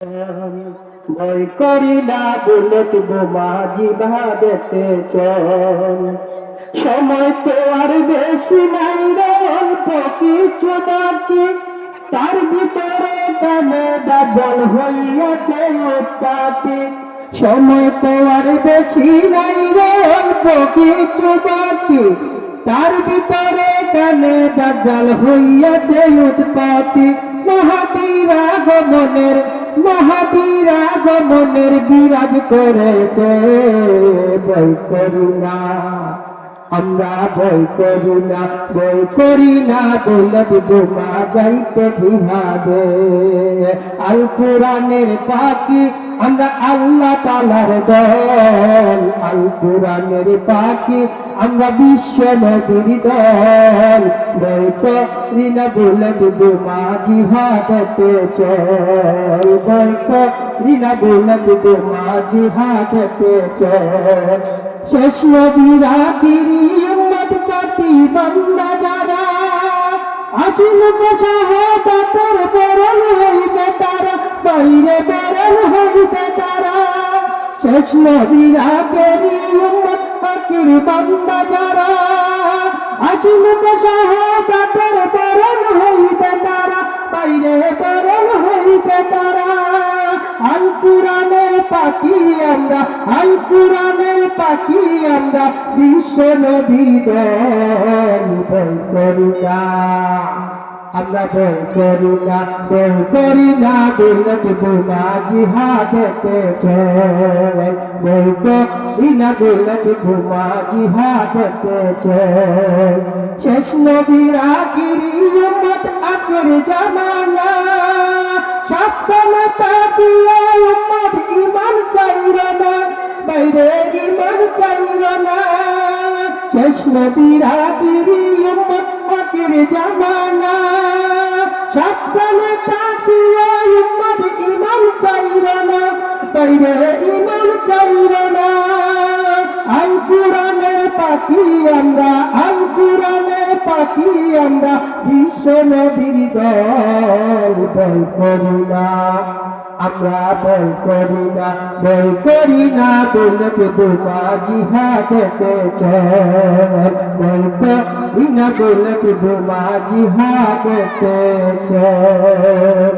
ভয় করি না বুলেট বোমা জিহাদেতে চল। সময় তো আর বেশি নাই রে, অল্প কিছু বাকি। তার ভিতরে কানে দাজ্জাল হইয়াছে উৎপাতি। সময় তো আর বেশি নাই রে, অল্প কিছু বাকি। তার ভিতরে কানে দাজ্জাল হইয়াছে উৎপাতি। মহাবীর আগমনের বিরাজ করেছে। ভয় করি না আমরা, ভয় করি না বুলেট বোমা যাইতে জিহাদে। আল কোরআনের পাখি আমরা, আল্লাহ তাআলার দল। আল কোরআনের পাখি আমরা, বিশ্ব নবীর দল। ভয় করি না বুলেট বোমা জিহাদেতে চল। ভয় করি না বুলেট বোমা জিহাদেতে চল। শেষ নবীর আখিরি উম্মত পাতি বান্দা যারা, আসিল শাহাদাতের বরণ হইবে তারা, বাইরে বেরণ হইবে তারা। শেষ নবীর আখিরি উম্মত পাতির বান্দা যারা, আসিল শাহাদাতের বরণ হইবে তারা, বাইরে বেরণ হইবে তারা। আল কোরআনের পাখি আমরা, আল কোরআনের পাখি আমরা, বিশ্ব নবীর দল। ভয় করি না আমরা, ভয় করি না বুলেট বোমা জিহাদেতে চল। ভয় করি না বুলেট বোমা জিহাদেতে চল। শেষ নবীর আখিরি উম্মত আখির জামানা, সাবধানতা দিয়া উম্মত ঈমান চাইর না, বাইরে ঈমান চাইর না। শেষ নবীর আখিরি উম্মত আখির জামানা, সাবধানতা দিয়া উম্মত ঈমান চাইর না, বাইরে ঈমান চাইর না। আল কোরআনের পাখি আমরা, আল কোরআনের পাখি আমরা, বিশ্ব নবীর দল। ভয় করি না আমরা, ভয় করি না বুলেট বোমা জিহাদেতে চল। ভয় করি না বুলেট বোমা জিহাদেতে চল।